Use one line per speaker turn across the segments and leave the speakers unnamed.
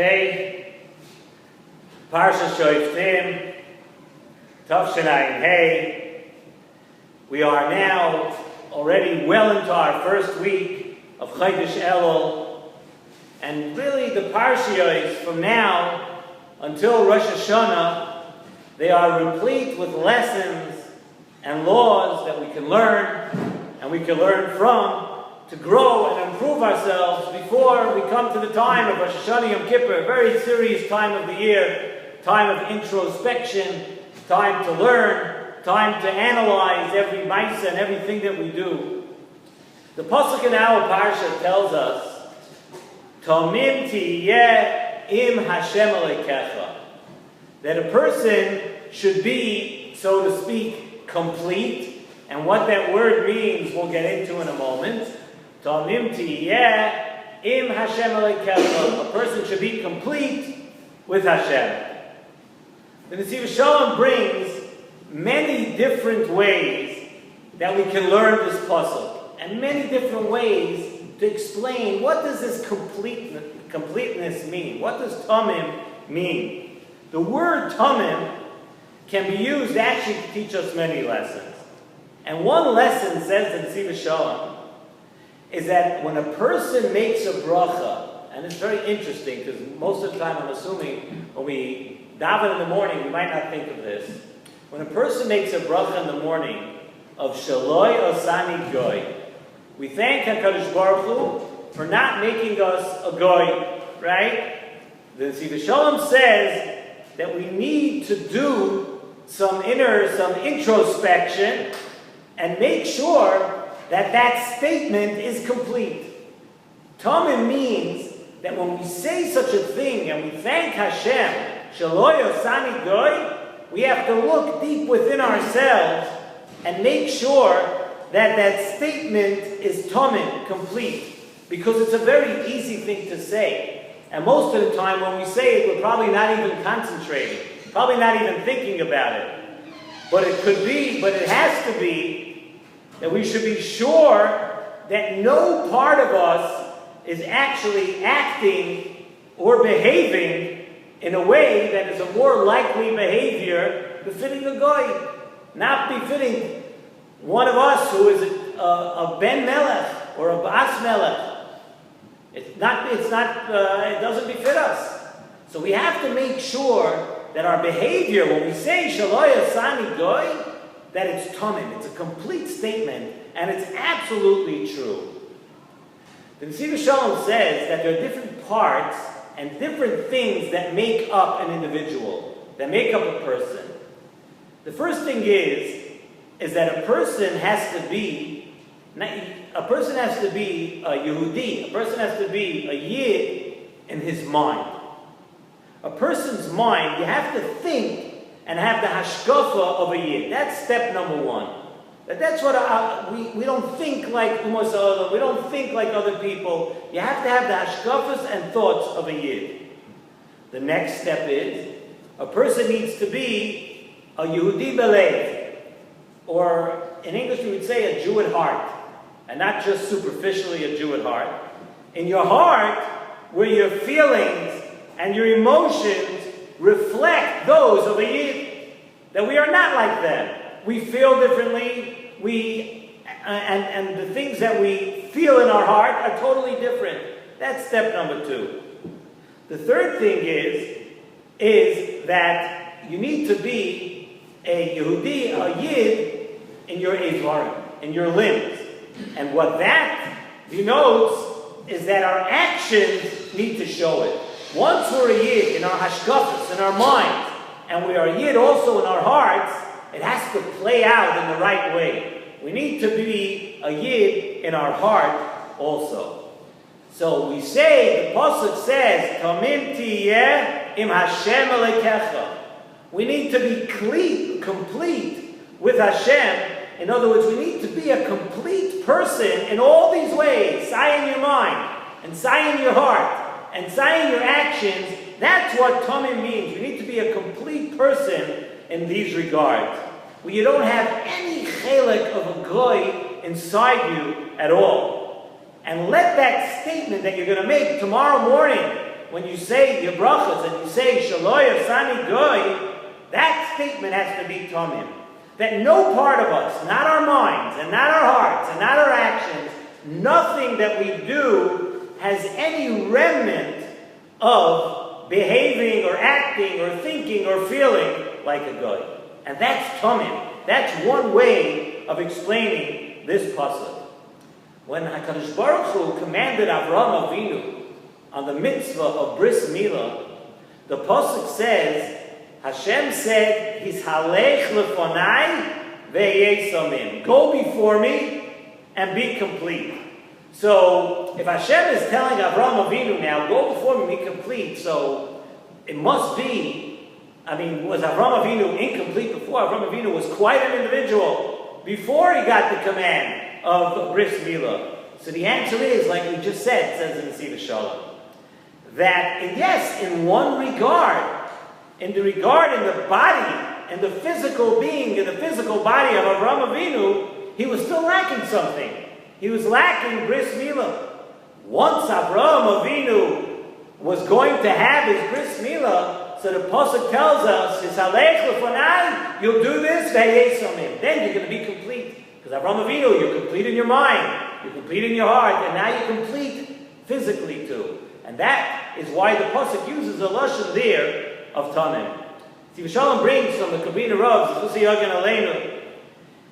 Okay, Parshas Shoftim, Tavshayin Hey. We are now already well into our first week of Chodesh Elul, and really the Parshiyos from now until Rosh Hashanah, they are replete with lessons and laws that we can learn and we can learn from to grow and improve ourselves before we come to the time of Rosh Hashanah Yom Kippur, a very serious time of the year, time of introspection, time to learn, time to analyze every ma'aseh and everything that we do. The pasuk in our parsha tells us, "Tamim tiyeh im Hashem alekecha," that a person should be, so to speak, complete, and what that word means we'll get into in a moment. Tamim tiyeh im Hashem alekecha. A person should be complete with Hashem. The Nesivos Shalom brings many different ways that we can learn this pasuk, and many different ways to explain what does this completeness mean. What does tamim mean? The word tamim can be used actually to teach us many lessons. And one lesson, says the Nesivos Shalom, is that when a person makes a bracha, and it's very interesting because most of the time I'm assuming when we daven in the morning, we might not think of this. When a person makes a bracha in the morning of Shaloi Osani Goy, we thank HaKadosh Baruch Hu for not making us a Goy, right? The Nesivos Shalom says that we need to do some introspection and make sure that that statement is complete. Tamim means that when we say such a thing and we thank Hashem, Shaloi Osani Goy, we have to look deep within ourselves and make sure that that statement is tamim, complete. Because it's a very easy thing to say. And most of the time when we say it, we're probably not even concentrating, probably not even thinking about it. But it could be, but it has to be, that we should be sure that no part of us is actually acting or behaving in a way that is a more likely behavior befitting a goy, not befitting one of us who is a ben melech or a bas melech. It doesn't befit us. So we have to make sure that our behavior, when we say Shaloi Asani Goy, that it's tamim, it's a complete statement, and it's absolutely true. The Nesivos Shalom says that there are different parts and different things that make up an individual, that make up a person. The first thing is that a person has to be a Yehudi, a person has to be a Yid in his mind. A person's mind, you have to think and have the hashkafa of a Yid. That's step number one. That's what we don't think like Umas Ha'olam, we don't think like other people. You have to have the hashkafas and thoughts of a Yid. The next step is, a person needs to be a Yehudi Belev, or in English we would say a Jew at heart, and not just superficially a Jew at heart. In your heart, where your feelings and your emotions reflect those of a Yid, that we are not like them. We feel differently, and the things that we feel in our heart are totally different. That's step number two. The third thing is that you need to be a Yehudi, a Yid, in your Evarim, in your limbs. And what that denotes is that our actions need to show it. Once we're a Yid in our hashkafas, in our minds, and we are a Yid also in our hearts, it has to play out in the right way. We need to be a Yid in our heart also. So we say, the pasuk says, Tamim tiyeh im Hashem alekecha. We need to be complete with Hashem. In other words, we need to be a complete person in all these ways. Say in your mind, and say in your heart, and say in your actions. That's what tamim means. You need to be a complete person in these regards, where you don't have any chelik of a goy inside you at all. And let that statement that you're going to make tomorrow morning when you say your brachas and you say Shaloy Asani Goy, that statement has to be Tomim. That no part of us, not our minds, and not our hearts, and not our actions, nothing that we do has any remnant of behaving or acting or thinking or feeling like a Goy. And that's Tomim. That's one way of explaining this pasuk. When HaKadosh Baruch Hu commanded Avraham Avinu on the mitzvah of Bris Milah, the pasuk says, Hashem said, Hishalech lefonai ve'yesamim. Go before me and be complete. So, if Hashem is telling Avraham Avinu now, go before me, be complete, so it must be, was Avraham Avinu incomplete before? Avraham Avinu was quite an individual before he got the command of Bris Milah. So the answer is, like we just said, says in Nesivos Shalom, that yes, in one regard, in the body, in the physical being, in the physical body of Avraham Avinu, he was still lacking something. He was lacking Bris Milah. Once Avraham Avinu was going to have his Bris Milah, so the pasuk tells us, you'll do this, then you're going to be complete. Because Avraham Avinu, you're complete in your mind, you're complete in your heart, and now you're complete physically too. And that is why the pasuk uses a lashon there of Tanim. Nesivos Shalom brings from the Kabina Ravs,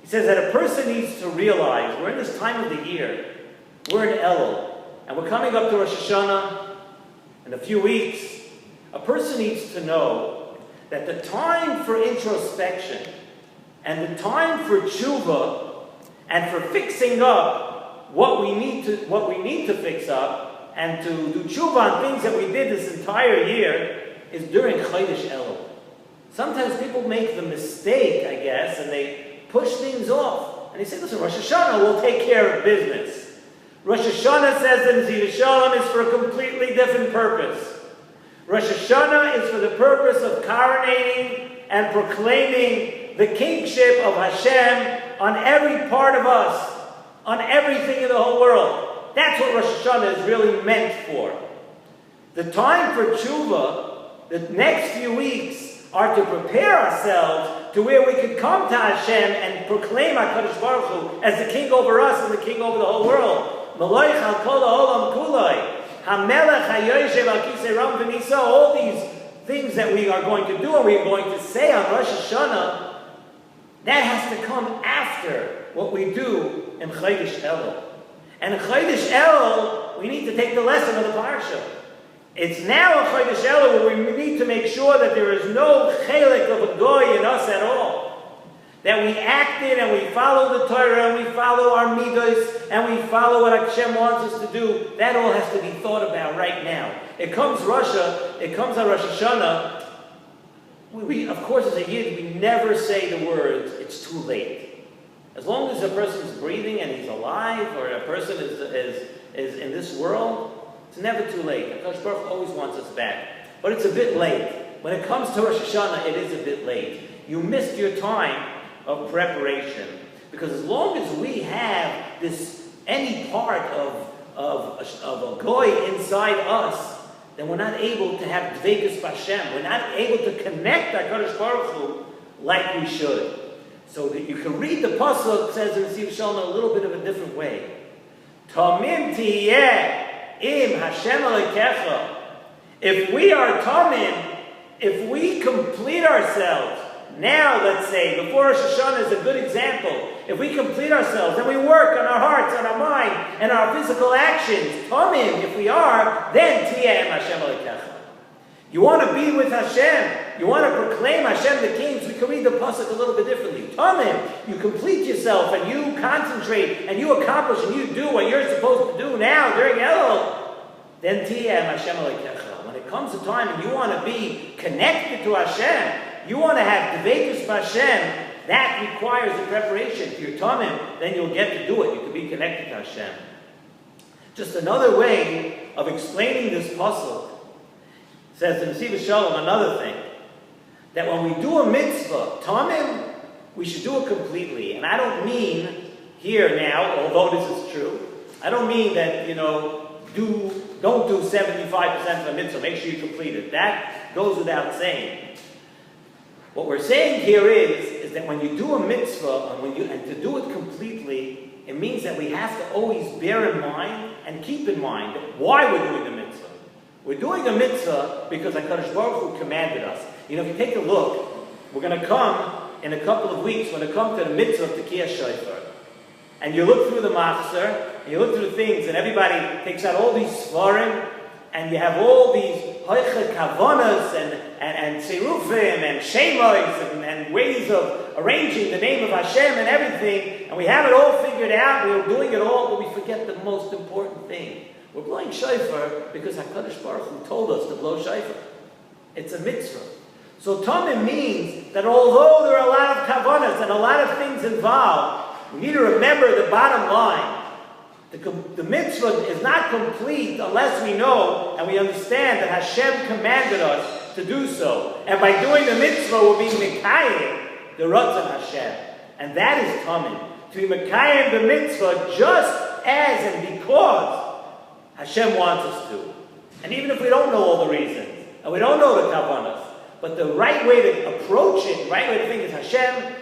he says that a person needs to realize, we're in this time of the year, we're in Elul, and we're coming up to Rosh Hashanah in a few weeks. A person needs to know that the time for introspection and the time for tshuva and for fixing up what we need to fix up and to do tshuva on things that we did this entire year is during Chodesh Elul. Sometimes people make the mistake, I guess, and they push things off. And they say, listen, Rosh Hashanah will take care of business. Rosh Hashanah, says in Nesivos Shalom, is for a completely different purpose. Rosh Hashanah is for the purpose of coronating and proclaiming the kingship of Hashem on every part of us, on everything in the whole world. That's what Rosh Hashanah is really meant for. The time for tshuva, the next few weeks, are to prepare ourselves to where we could come to Hashem and proclaim HaKadosh Baruch Hu as the king over us and the king over the whole world. Maloich al kol ha'olam kulai, hamelech ha'yoshev al kisei ram v'nisa, all these things that we are going to do and we are going to say on Rosh Hashanah, that has to come after what we do in Chodesh Elul. And in Chodesh Elul, we need to take the lesson of the Parsha. It's now in Chodesh Elul where we need to make sure that there is no chelik of a goy in us at all. That we acted and we follow the Torah and we follow our midos and we follow what Hashem wants us to do. That all has to be thought about right now. It comes on Rosh Hashanah. We of course, as a Yid, we never say the words, it's too late. As long as a person is breathing and he's alive, or a person is in this world, it's never too late. HaKadosh Baruch Hu always wants us back. But it's a bit late. When it comes to Rosh Hashanah, it is a bit late. You missed your time of preparation. Because as long as we have any part of a goy inside us, then we're not able to have dveikus b'Hashem. We're not able to connect HaKadosh Baruch Hu like we should. So that you can read the pasuk, says in Nesivos Shalom, in a little bit of a different way. Tamim tiyeh im Hashem Elokecha. If we are tamim, if we complete ourselves, now let's say, before Rosh Hashanah is a good example, if we complete ourselves and we work on our hearts, on our mind, and our physical actions, tamim, if we are, then tiyeh im Hashem Elokecha. You want to be with Hashem. You want to proclaim Hashem the King. So we can read the pasuk a little bit differently. Tamim, you complete yourself and you concentrate and you accomplish and you do what you're supposed to do now during Elul. Then tiyeh Hashem Elokecha. When it comes to time and you want to be connected to Hashem, you want to have dveikus b'Hashem, that requires a preparation. If you're tamim, then you'll get to do it. You can be connected to Hashem. Just another way of explaining this pasuk. Says in Nesivos Shalom another thing, that when we do a mitzvah, tamim, we should do it completely. And I don't mean here now, although this is true, I don't mean that, do don't do 75% of a mitzvah. Make sure you complete it. That goes without saying. What we're saying here is that when you do a mitzvah, and to do it completely, it means that we have to always bear in mind and keep in mind why we're doing the mitzvah. We're doing a mitzvah because HaKadosh Baruch Hu commanded us. You know, if you take a look, we're going to come in a couple of weeks, we're going to come to the mitzvah of Tekiyah Shofar. And you look through the machzor, and you look through the things, and everybody takes out all these svarim, and you have all these hoiche kavanas, and serufim, and shemois, and ways of arranging the name of Hashem and everything, and we have it all figured out, we're doing it all, but we forget the most important thing. We're blowing shofar because HaKadosh Baruch Hu told us to blow shofar. It's a mitzvah. So Tamim means that although there are a lot of kavanas and a lot of things involved, we need to remember the bottom line. The mitzvah is not complete unless we know and we understand that Hashem commanded us to do so. And by doing the mitzvah, we're being mekayim the Ratzon Hashem. And that is Tamim. To be mekayim the mitzvah just as and because Hashem wants us to. And even if we don't know all the reasons, and we don't know the kavanas, but the right way to approach it, the right way to think is, Hashem,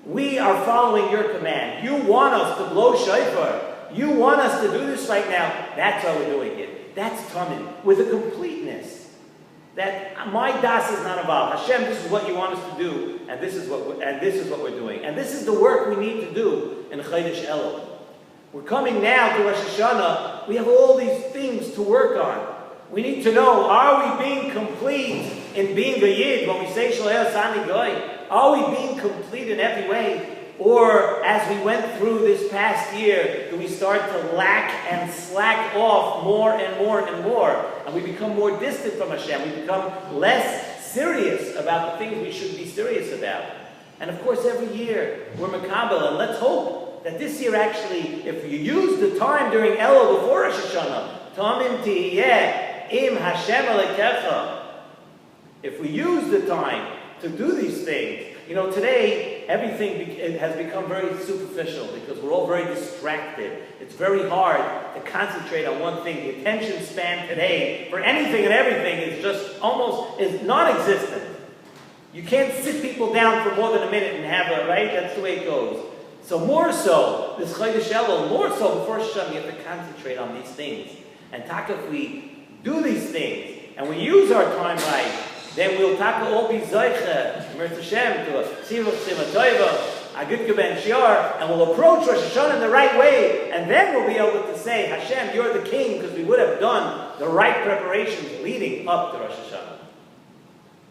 we are following your command. You want us to blow shofar. You want us to do this right now. That's how we're doing it. That's Tamim, with a completeness. That my das is not involved. Hashem, this is what you want us to do, and this is what we're doing. And this is the work we need to do in Chodesh Elul. We're coming now to Rosh Hashanah. We have all these things to work on. We need to know, are we being complete in being a Yid when we say Shalei Asani Goy? Are we being complete in every way? Or, as we went through this past year, do we start to lack and slack off more and more and more? And we become more distant from Hashem. We become less serious about the things we should be serious about. And of course, every year, we're Makabel, and let's hope that this year actually, if you use the time during Elul before Rosh Hashanah, Tamim Tiyeh, Im Hashem Alekecha. If we use the time to do these things, you know, today everything has become very superficial because we're all very distracted. It's very hard to concentrate on one thing. The attention span today for anything and everything is just is non-existent. You can't sit people down for more than a minute and have a, right? That's the way it goes. So more so, this Chodesh Elul, more so before Hashem, you have to concentrate on these things. And if we do these things and we use our time right, then we'll all be Zoiche, Mirz Hashem, to a Nesivos Shalom, a good Geben Shiur, and we'll approach Rosh Hashanah in the right way, and then we'll be able to say, Hashem, you're the king, because we would have done the right preparations leading up to Rosh Hashanah.